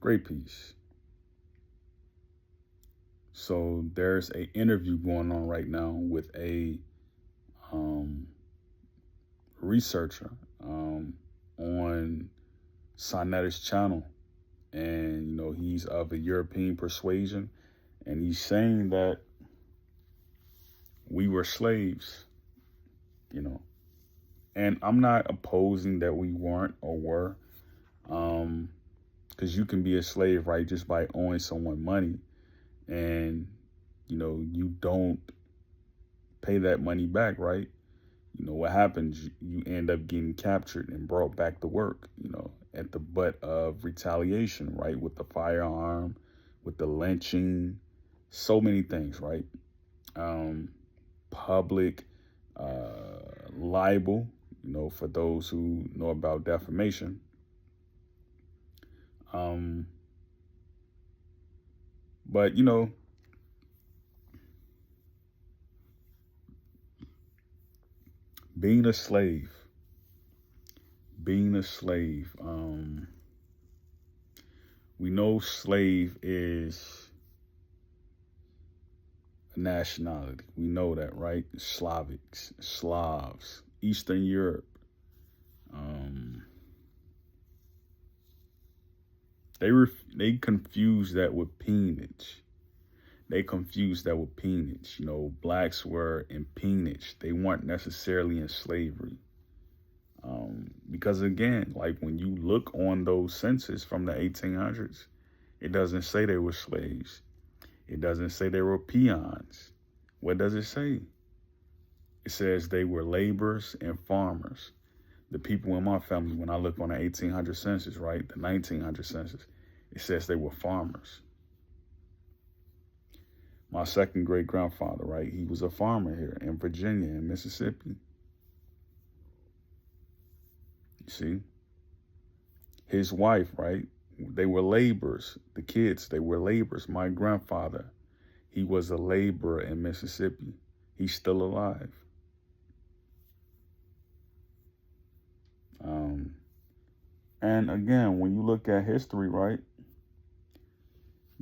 Great piece. So there's a interview going on right now with a um, researcher on Soneta's channel, and he's of a European persuasion, and he's saying that we were slaves, you know, and I'm not opposing that we weren't or were, because you can be a slave, right, just by owing someone money, and you don't pay that money back, right? What happens? You end up getting captured and brought back to work, at the butt of retaliation, right? With the firearm, with the lynching, so many things, right? Um, Public libel, for those who know about defamation. Um, but, being a slave, being a slave, we know slave is a nationality. We know that, right? Slavics, Slavs, Eastern Europe. Um, they confuse that with peonage. They confuse that with peonage. Blacks were in peonage. They weren't necessarily in slavery. Because again, like when you look on those census from the 1800s, it doesn't say they were slaves. It doesn't say they were peons. What does it say? It says they were laborers and farmers. The people in my family, when I look on the 1800 census, right, the 1900 census, it says they were farmers. My second great grandfather, right, he was a farmer here in Virginia and Mississippi. You see? His wife, right, they were laborers. The kids, they were laborers. My grandfather, he was a laborer in Mississippi. He's still alive. And again, when you look at history, right,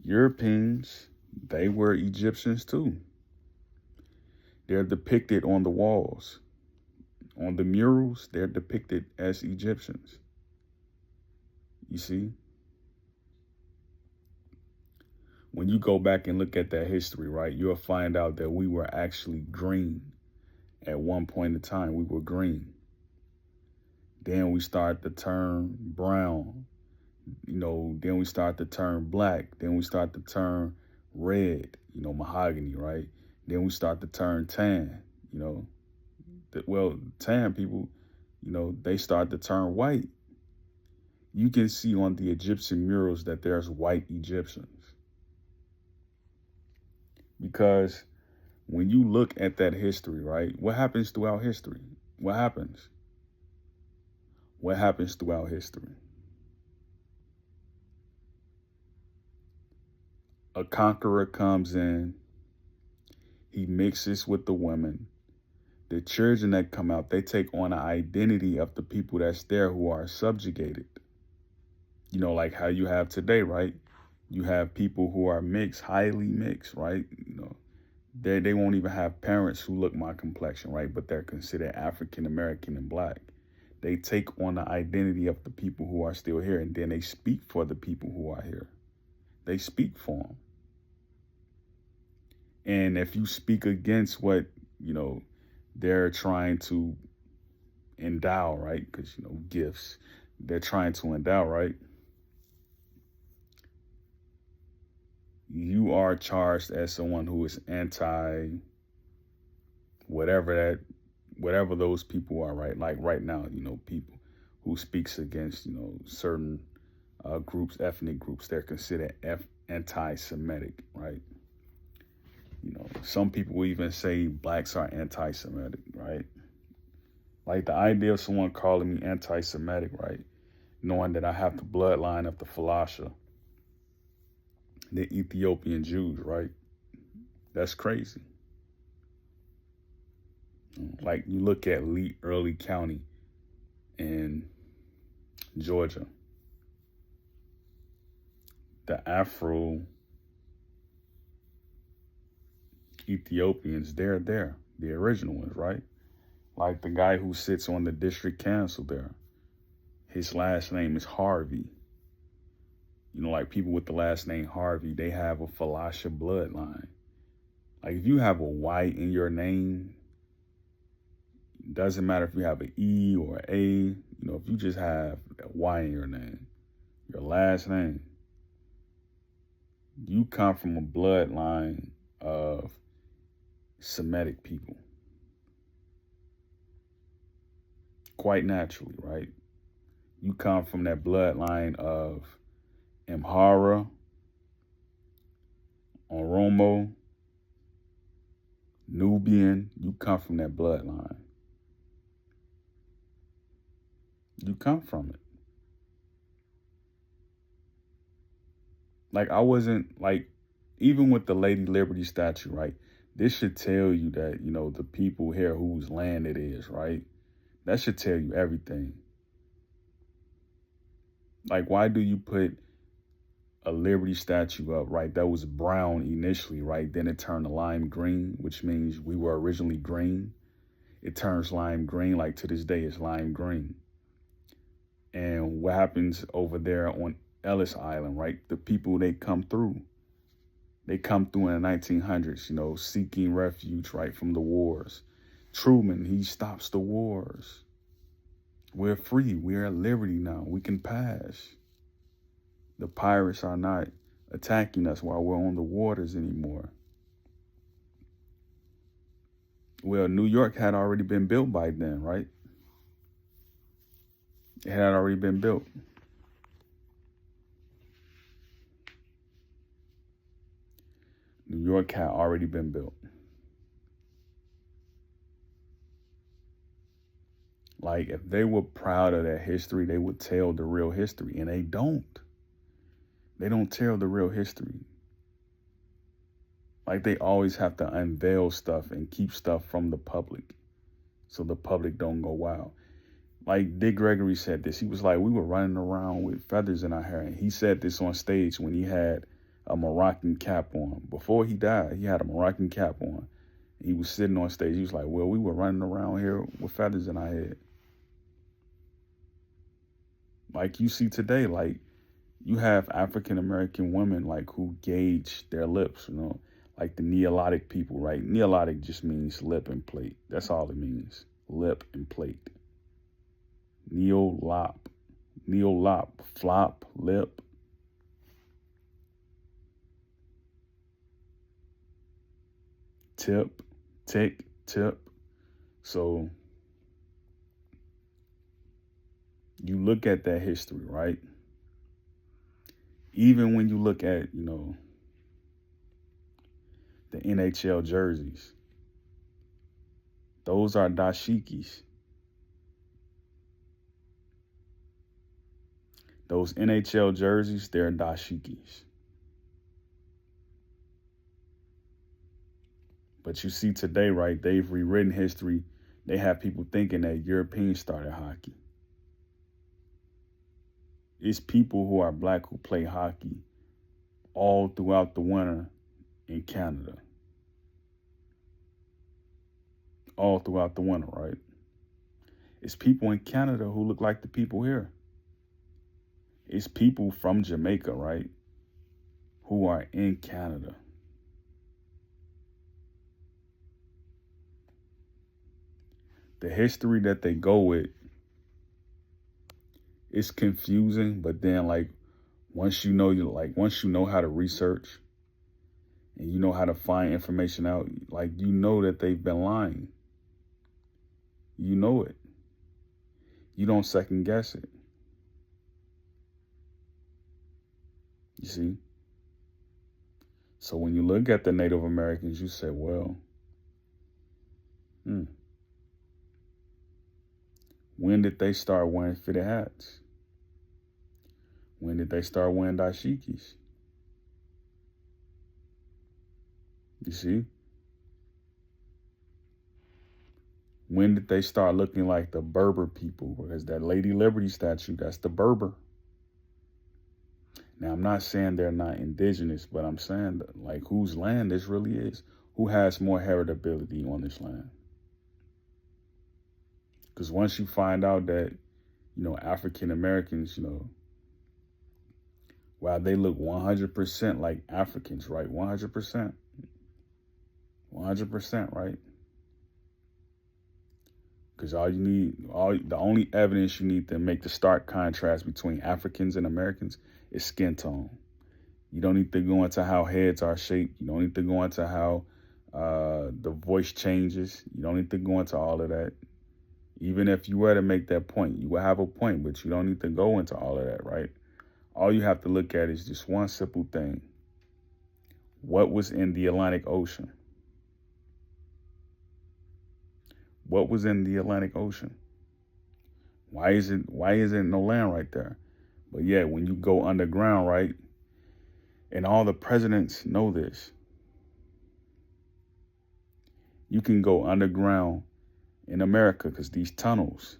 Europeans, they were Egyptians too. They're depicted on the walls. On the murals, they're depicted as Egyptians. You see? When you go back and look at that history, right, you'll find out that we were actually green at one point in time. We were green. Then we start to turn brown. Then we start to turn black. Then we start to turn red, mahogany, right? Then we start to turn tan, tan people, they start to turn white. You can see on the Egyptian murals that there's white Egyptians. Because when you look at that history, right, what happens throughout history? What happens? What happens throughout history? A conqueror comes in, he mixes with the women. The children that come out, they take on an identity of the people that's there who are subjugated. Like how you have today, right? You have people who are mixed, highly mixed, right? They won't even have parents who look my complexion, right? But they're considered African American and black. They take on the identity of the people who are still here, and then they speak for the people who are here. They speak for them. And if you speak against what, they're trying to endow, right? Because, gifts, they're trying to endow, right? You are charged as someone who is anti whatever those people are, right? Like right now, people who speaks against, certain groups, ethnic groups, they're considered anti-Semitic, right? Some people even say blacks are anti-Semitic, right? Like the idea of someone calling me anti-Semitic, right? Knowing that I have the bloodline of the Falasha, the Ethiopian Jews, right? That's crazy. Like you look at Lee Early County in Georgia. the Afro Ethiopians, they're there, the original ones, right? Like the guy who sits on the district council there. His last name is Harvey. You know, like people with the last name Harvey, they have a Falasha bloodline. Like if you have a Y in your name, doesn't matter if you have an E or an A, you know, if you just have a Y in your name, your last name, you come from a bloodline of Semitic people. Quite naturally, right? You come from that bloodline of Amhara, Oromo, Nubian. You come from that bloodline. You come from it. Like I wasn't like, even with the Lady Liberty statue, right? This should tell you that, you know, the people here whose land it is, right? That should tell you everything. Like, why do you put a Liberty statue up, right? That was brown initially, right? Then it turned to lime green, which means we were originally green. It turns lime green, like to this day, it's lime green. And what happens over there on Ellis Island, right? The people, they come through in the 1900s, you know, seeking refuge, right, from the wars. Truman, he stops the wars. We're free. We're at liberty now. We can pass. The pirates are not attacking us while we're on the waters anymore. Well, New York had already been built by then, right? It had already been built. New York had already been built. Like, if they were proud of that history, they would tell the real history, and they don't. They don't tell the real history. Like, they always have to unveil stuff and keep stuff from the public so the public don't go wild. Like Dick Gregory said this. He was like, we were running around with feathers in our hair. And he said this on stage when he had a Moroccan cap on. Before he died, he had a Moroccan cap on. He was sitting on stage. He was like, well, we were running around here with feathers in our head. Like you see today, like you have African-American women like who gauge their lips, you know, like the Neolotic people, right? Neolotic just means lip and plate. That's all it means. Lip and plate. Neolop, flop, lip. Tip, tick, tip. So you look at that history, right? Even when you look at, you know, the NHL jerseys, those are dashikis. Those NHL jerseys, they're dashikis. But you see today, right, they've rewritten history. They have people thinking that Europeans started hockey. It's people who are black who play hockey all throughout the winter in Canada. All throughout the winter, right? It's people in Canada who look like the people here. It's people from Jamaica, right, who are in Canada. The history that they go with is confusing, but then like once you know how to research and you know how to find information out, like you know that they've been lying. You know it. You don't second guess it. You see? So when you look at the Native Americans, you say, well, when did they start wearing fitted hats? When did they start wearing dashikis? You see? When did they start looking like the Berber people? Because that Lady Liberty statue, that's the Berber. Now, I'm not saying they're not indigenous, but I'm saying like whose land this really is. Who has more heritability on this land? Because once you find out that, African Americans, while they look 100% like Africans, right? 100%. 100%, right? Because the only evidence you need to make the stark contrast between Africans and Americans is skin tone. You don't need to go into how heads are shaped. You don't need to go into how the voice changes. You don't need to go into all of that. Even if you were to make that point, you will have a point, but you don't need to go into all of that, right? All you have to look at is just one simple thing. What was in the Atlantic Ocean? What was in the Atlantic Ocean? Why isn't no land right there? But yeah, when you go underground, right? And all the presidents know this. You can go underground in America because these tunnels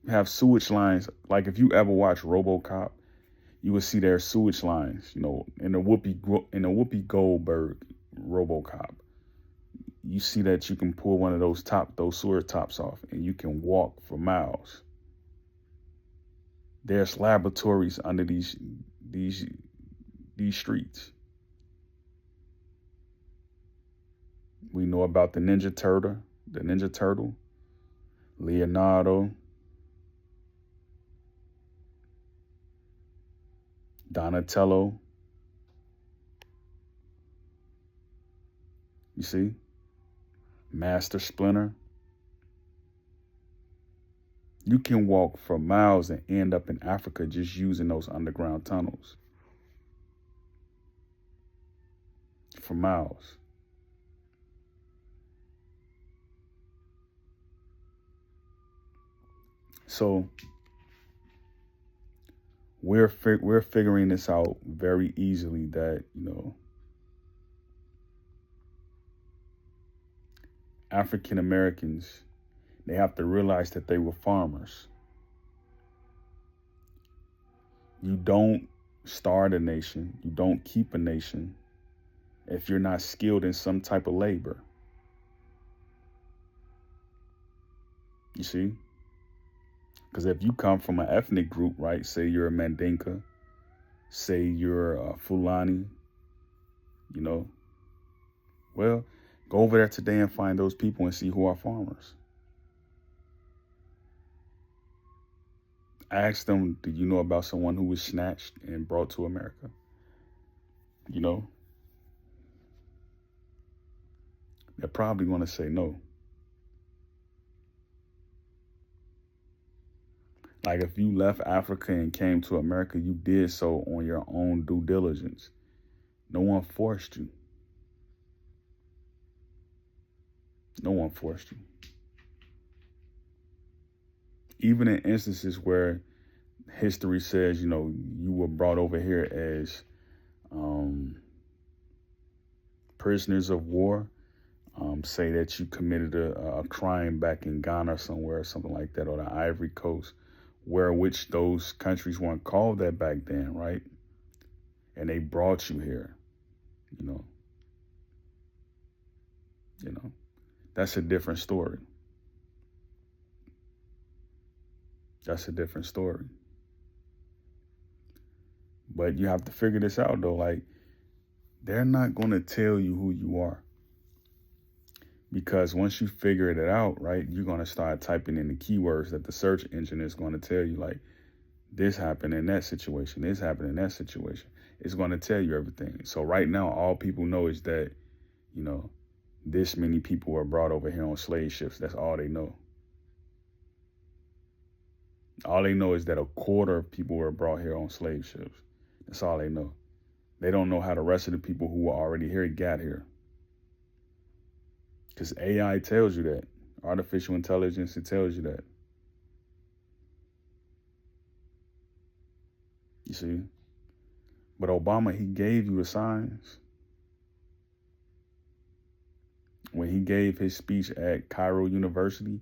have sewage lines. Like if you ever watch RoboCop, you will see their sewage lines. In the Whoopi Goldberg RoboCop, you see that you can pull one of those sewer tops off, and you can walk for miles. There's laboratories under these streets. We know about the Ninja Turtle, Leonardo, Donatello. You see? Master Splinter. You can walk for miles and end up in Africa just using those underground tunnels. For miles. So we're figuring this out very easily that, African Americans, they have to realize that they were farmers. You don't start a nation, you don't keep a nation if you're not skilled in some type of labor. You see? Because if you come from an ethnic group, right, say you're a Mandinka, say you're a Fulani, well, go over there today and find those people and see who are farmers. Ask them, do you know about someone who was snatched and brought to America? They're probably going to say no. Like if you left Africa and came to America, you did so on your own due diligence. No one forced you. No one forced you. Even in instances where history says, you were brought over here as prisoners of war, say that you committed a crime back in Ghana somewhere, something like that, or the Ivory Coast, which those countries weren't called that back then, right? And they brought you here, that's a different story. That's a different story. But you have to figure this out though. Like, they're not going to tell you who you are. Because once you figure it out, right, you're going to start typing in the keywords that the search engine is going to tell you, like, this happened in that situation, this happened in that situation. It's going to tell you everything. So right now, all people know is that, this many people were brought over here on slave ships. That's all they know. All they know is that a quarter of people were brought here on slave ships. That's all they know. They don't know how the rest of the people who were already here got here. Because AI tells you that. Artificial intelligence, it tells you that. You see? But Obama, he gave you the signs. When he gave his speech at Cairo University,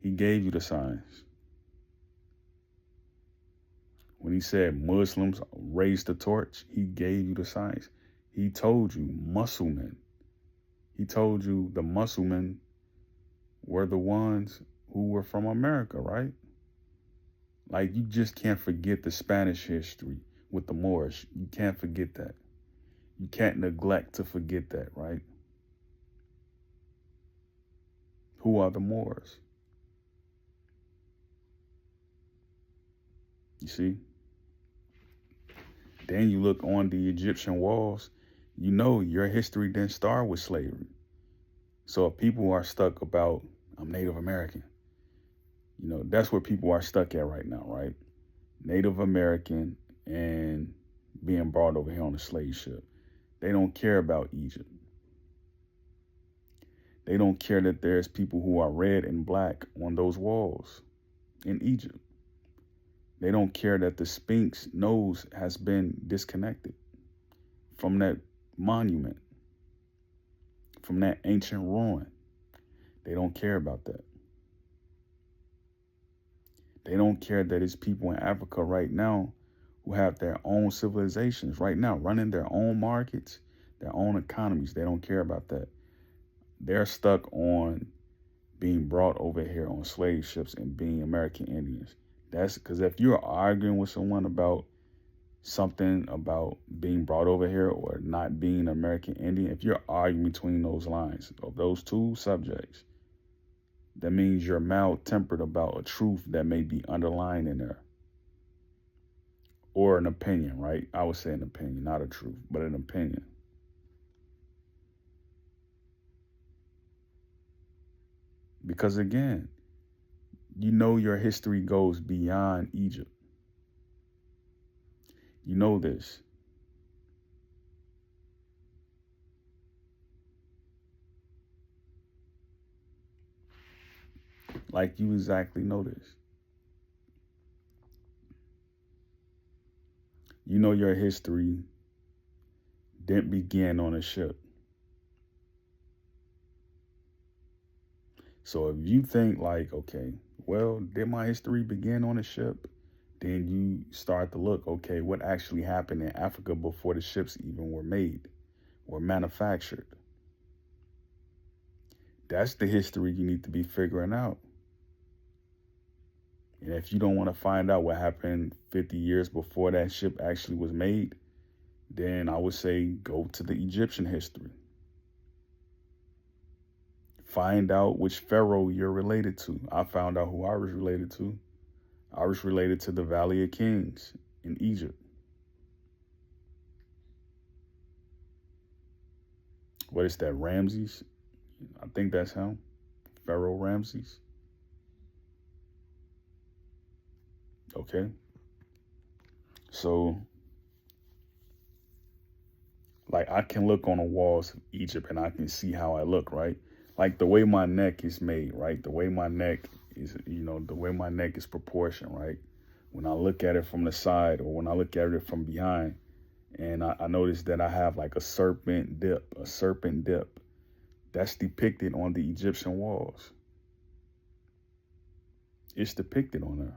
he gave you the signs. When he said Muslims raised the torch, he gave you the science. He told you Musclemen. He told you the Musclemen were the ones who were from America, right? Like, you just can't forget the Spanish history with the Moors. You can't forget that. You can't neglect to forget that, right? Who are the Moors? You see? Then you look on the Egyptian walls, you know your history didn't start with slavery. So if people are stuck about, I'm Native American, you know, that's where people are stuck at right now, right? Native American and being brought over here on a slave ship. They don't care about Egypt. They don't care that there's people who are red and black on those walls in Egypt. They don't care that the Sphinx nose has been disconnected from that monument, from that ancient ruin. They don't care about that. They don't care that it's people in Africa right now who have their own civilizations right now, running their own markets, their own economies. They don't care about that. They're stuck on being brought over here on slave ships and being American Indians. That's because if you're arguing with someone about something about being brought over here or not being American Indian, if you're arguing between those lines of those two subjects, that means you're mal-tempered about a truth that may be underlying in there. Or an opinion, right? I would say an opinion, not a truth, but an opinion. Because again, you know your history goes beyond Egypt. You know this. Like, you exactly know this. You know your history didn't begin on a ship. So if you think like, okay, well, did my history begin on a ship? Then you start to look, okay, what actually happened in Africa before the ships even were made or manufactured? That's the history you need to be figuring out. And if you don't want to find out what happened 50 years before that ship actually was made, then I would say go to the Egyptian history. Find out which pharaoh you're related to. I found out who I was related to. I was related to the Valley of Kings in Egypt. What is that, Ramses? I think that's him, Pharaoh Ramses. Okay. So, like, I can look on the walls of Egypt and I can see how I look, right? Like the way my neck is made, right? The way my neck is, the way my neck is proportioned, right? When I look at it from the side or when I look at it from behind, and I notice that I have like a serpent dip. That's depicted on the Egyptian walls. It's depicted on there.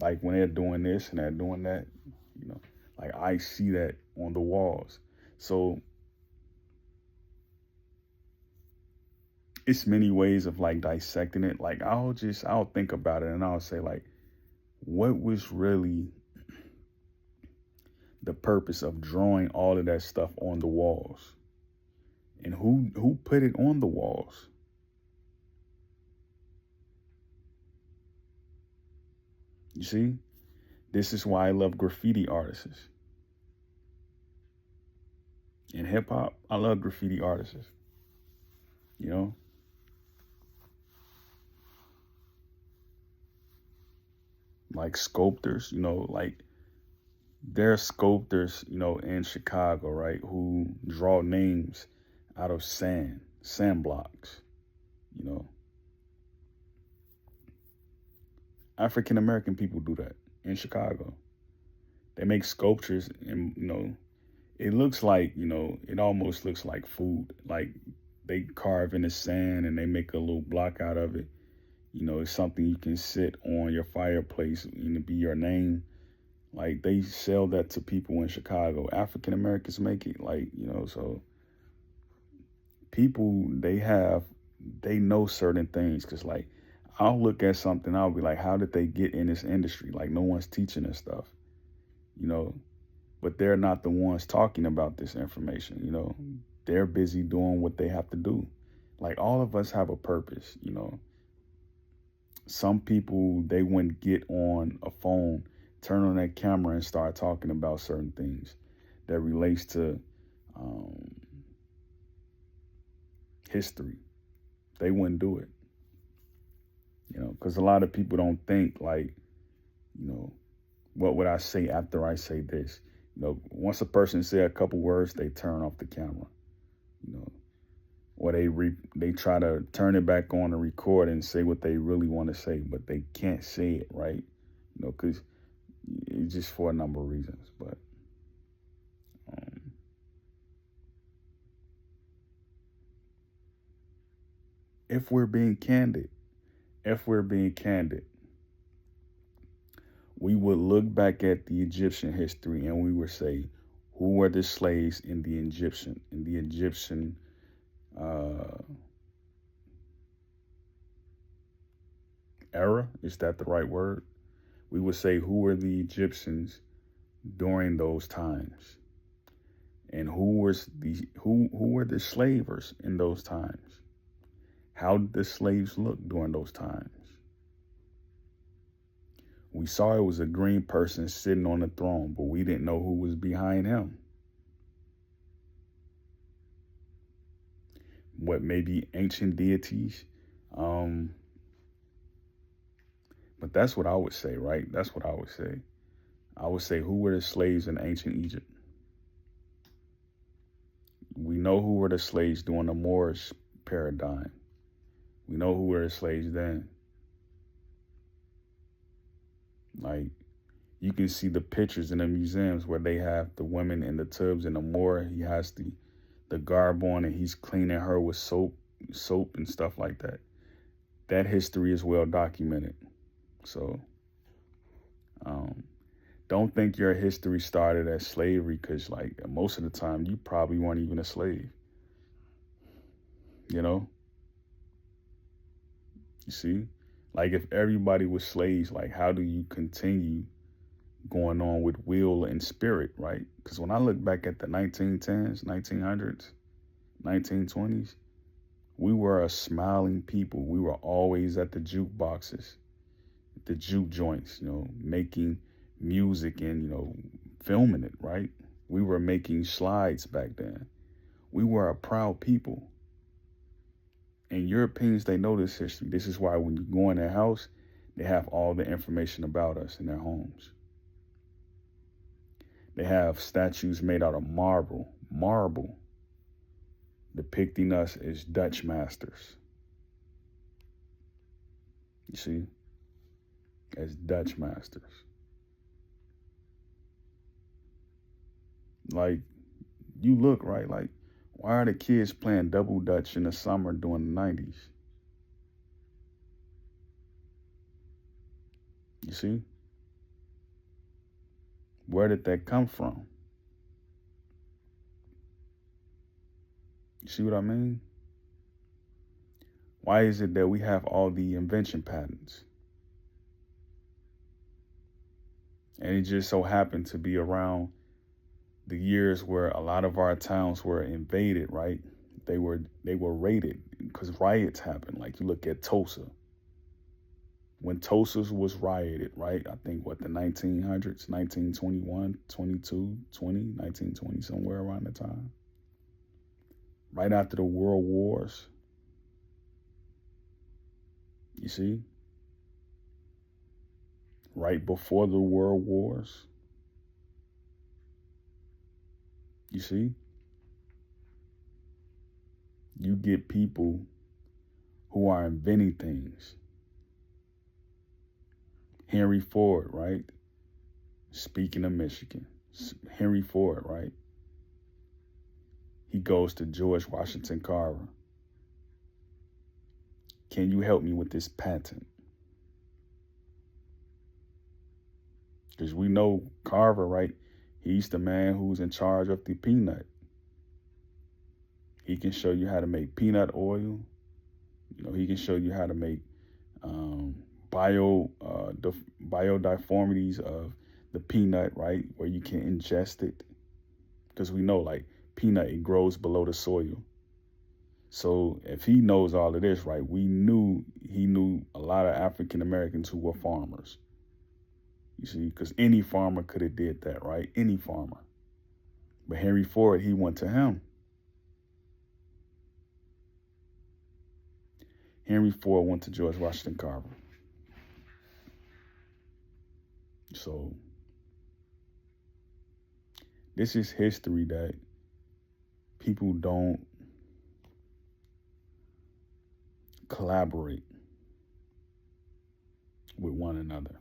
Like when they're doing this and they're doing that, like I see that on the walls. So it's many ways of like dissecting it. Like I'll think about it and I'll say like, what was really the purpose of drawing all of that stuff on the walls? And who put it on the walls? You see, this is why I love graffiti artists. In hip hop, I love graffiti artists. Like sculptors, like there are sculptors, in Chicago, right, who draw names out of sand blocks, African American people do that in Chicago. They make sculptures and, it looks like, it almost looks like food. Like they carve in the sand and they make a little block out of it. You know, it's something you can sit on your fireplace and it be your name. Like they sell that to people in Chicago. African Americans make it. Like, you know, so people they know certain things because like I'll look at something, I'll be like, how did they get in this industry? Like no one's teaching this stuff, you know, but they're not the ones talking about this information, you know. They're busy doing what they have to do. Like all of us have a purpose, you know. Some people, they wouldn't get on a phone, turn on that camera and start talking about certain things that relates to um, history. They wouldn't do it, you know, because a lot of people don't think like, you know, what would I say after I say this? You know, once a person say a couple words, they turn off the camera, you know, or they try to turn it back on and record and say what they really want to say, but they can't say it, right? You know, because it's just for a number of reasons. But um, if we're being candid, if we're being candid, we would look back at the Egyptian history and we would say, who were the slaves in the Egyptian uh, era? Is that the right word? We would say, who were the Egyptians during those times, and who were the slavers in those times? How did the slaves look during those times? We saw it was a green person sitting on the throne, but we didn't know who was behind him. What, maybe ancient deities? But that's what I would say, right? That's what I would say. I would say, who were the slaves in ancient Egypt? We know who were the slaves during the Moorish paradigm. We know who were the slaves then. Like, you can see the pictures in the museums where they have the women in the tubs and the Moor. He has the garb on and he's cleaning her with soap and stuff like that. That history is well documented. So, don't think your history started as slavery, because like most of the time you probably weren't even a slave. You know, you see, like if everybody was slaves, like how do you continue going on with will and spirit, right? Because when I look back at the 1910s, 1900s, 1920s, we were a smiling people. We were always at the jukeboxes, the juke joints, you know, making music and, you know, filming it, right? We were making slides back then. We were a proud people. And Europeans, they know this history. This is why when you go in their house, they have all the information about us in their homes. They have statues made out of marble, depicting us as Dutch masters. You see? As Dutch masters. Like, you look, right? Like, why are the kids playing double dutch in the summer during the 90s? You see? Where did that come from? You see what I mean? Why is it that we have all the invention patents? And it just so happened to be around the years where a lot of our towns were invaded, right? They were raided because riots happened. Like you look at Tulsa. When Tulsa was rioted, right? I think what, the 1900s, 1921, 22, 20, 1920, somewhere around the time. Right after the World Wars. You see? Right before the World Wars. You see? You get people who are inventing things. Henry Ford, right? Speaking of Michigan, Henry Ford, right? He goes to George Washington Carver. can you help me with this patent? Because we know Carver, right? He's the man who's in charge of the peanut. He can show you how to make peanut oil. He can show you how to make biodiformities of the peanut, right? Where you can ingest it. Because we know, like, peanut, it grows below the soil. So if he knows all of this, right, he knew a lot of African Americans who were farmers. You see, because any farmer could have did that, right? Any farmer. But Henry Ford, he went to him. Henry Ford went to George Washington Carver. So this is history that people don't collaborate with one another.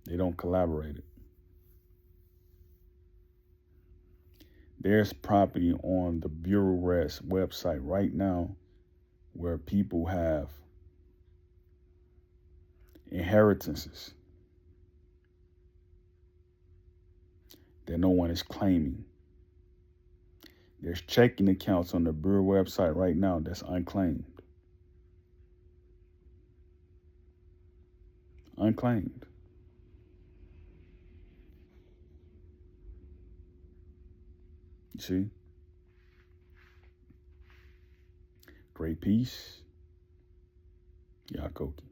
They don't collaborate it. There's property on the Bureau Rest website right now where people have inheritances that no one is claiming. There's checking accounts on the Bureau website right now that's unclaimed. Unclaimed. You see? Great peace. Yakoki.